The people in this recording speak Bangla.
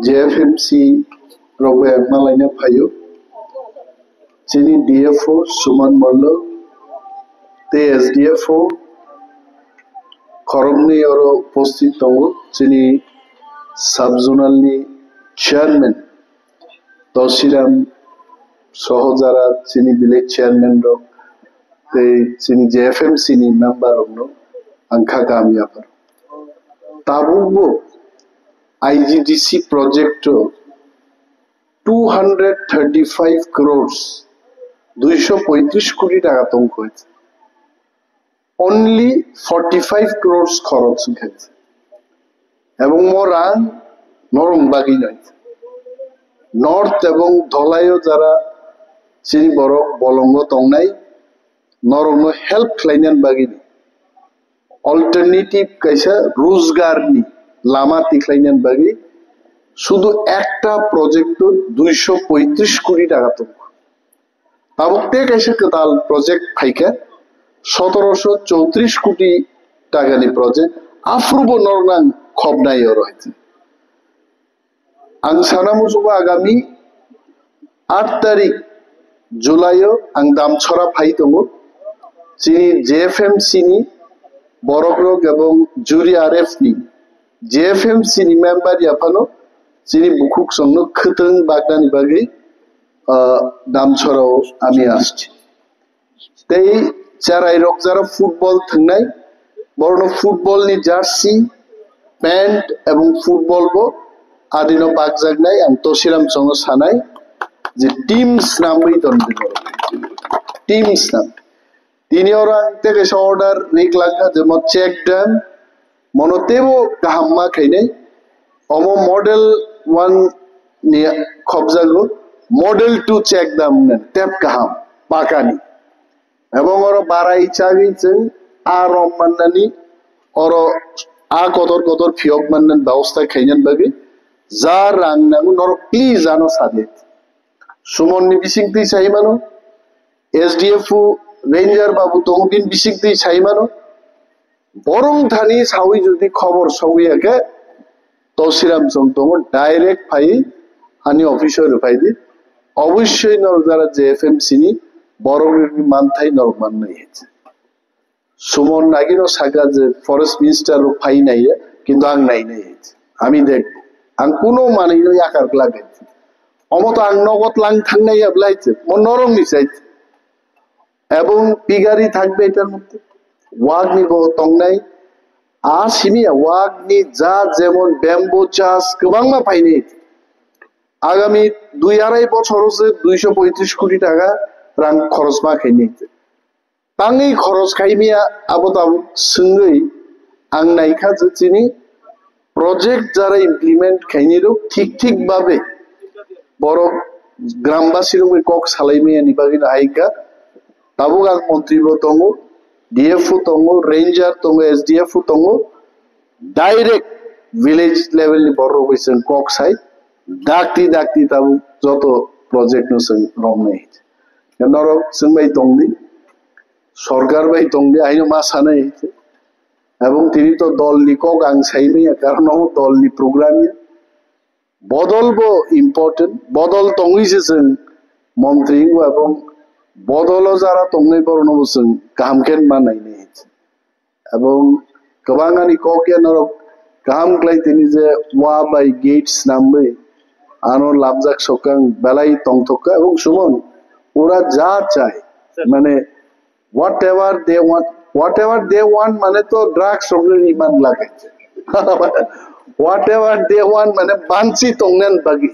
JFMC Robo Malina Payo, Chini DFO Suman Mollo, the SDFO, Koromni Oro Postito, Chini Subzonally Chairman, Toshiram Sohozara, Chini Village Chairman, the Chini JFMC member of no, Anka Kamiapar. Tabubo IGDC project 235 crores 235 কোটি টাকা তঙ্ক হয়েছে only 45 crores খরচ হয়েছে এবং মোরা নরম বাগি নাই নর্থ এবং ধলাইও যারা চিনি বড় বলঙ্গ তংনাই নরম হেল্প ক্লাইনান বাগি অল্টারনেটিভ কাইসা রোজগারনি লামা তিখলাইনান বাগি শুধু একটা প্রজেক্ট 235 কোটি টাকা তঙ্ক তাবতে কাইসা কতাল প্রজেক্ট ফাইকা 1734 কোটি টাকা নি প্রজেক্ট আফরুব নরনাং খবনাই রয়েছে আং সানামুজুবা আগামী 8 তারিখ জুলাইও আং দামছড়া ফাই দङ চিনি জেএফএমসি নি বরগ্রগ এবং জুরি আরএফ নি জেএফএমসি নি মেম্বার ইয়াফানো চিনি বুকুক সঙ্গ খতং বাগদানি বাগি দামছড়াও আমি আসছি তাই যারাই রক যারা ফুটবল থাকনাই বড় ফুটবল নি জার্সি প্যান্ট এবং ফুটবল বো আদিনো বাগজাগনাই আং তসিরাম সঙ্গ সানাই যে টিমস নামই তন্দি টিমস নাম তিনি orang থেকে অর্ডার রেক লাগা যে ম চেক ডান মনতেবো কাহাম্মা খাইনাই অম মডেল 1 নি খবজাগো মডেল 2 চেক দাম না ট্যাপ কাহাম পাকানি এবং ওর বারাই চাগিছেন আর রম্মান্নানি ওর আ কদর কদর ফিয়ক মান্নান ব্যবস্থা খাইনান বাগে যা রাং নাগু নর প্লিজ জানো সাদে সুমননি বিসিংতি চাইমানো এসডিএফ রেঞ্জার বাবু তংবিন বিসিংতি চাইমানো বরং ধানি সাউই যদি খবর সগুইয়াকে তসিরাম সং তং ডাইরেক্ট ফাই আনি অফিসার ফাইদি অবশ্যই নর যারা জেএফএমসি নি বরংের মানথাই নর মান নাই হয়েছে সুমন নাগিনো সাগা যে ফরেস্ট মিনিস্টার ফাই নাই কিন্তু আং নাই নাই হয়েছে আমি দেখব আং কোনো মানি নই আকার লাগাইছে অমত আং নগদ লাং থাকনাই আবলাইছে মন নরম মিশাইছে এবং পিগারি থাকবে এটার মধ্যে ওয়াগ নিব তংনাই সিমিয়া ওয়াগ নি যা যেমন ব্যাম্বো চাষ গোবাংমা পাইনি আগামী 2-2.5 বছর হচ্ছে 235 কোটি টাকা রাং খরচ মা খাইনি তাঙ্গি খরচ খাইমিয়া আবত আবু সঙ্গই আং নাইখা যে চিনি প্রজেক্ট যারা ইমপ্লিমেন্ট খাইনিরো ঠিক ঠিক ভাবে বড় গ্রামবাসীর কক সালাইমিয়া নিবাগিন আইকা তাবুক আং মন্ত্রী তঙ্গ ডিএফও তঙ্গ রেঞ্জার তঙ্গ এসডিএফও তঙ্গ ডাইরেক্ট ভিলেজ লেভেল নি বড় হইছেন কক সাই ডাকতি ডাকতি তাবুক যত প্রজেক্ট নসং রম নাই নর সঙ্গাই তংদি সরকার বাই তংদি আইনো মা সানাই এবং তিনি তো দল নি কক আং সাইমিয়া কারণ দল নি প্রোগ্রামে বদলবো ইম্পর্টেন্ট বদল তংইছেন মন্ত্রী এবং বদলও যারা তংনাই বরণ বসেন কাহামকেন মানাই নেই এবং গোবাঙানি ককে নরক কাহাম ক্লাই তিনি যে ওয়া বাই গেটস নামবে আনো লাভজাক সকাং বেলাই তংথকা এবং সুমন ওরা যা চায় মানে হোয়াট এভার দে ওয়ান্ট মানে তো ড্রাগস ওগুলো ইমান লাগে হোয়াট এভার দে ওয়ান্ট মানে বানসি তংনেন বাগি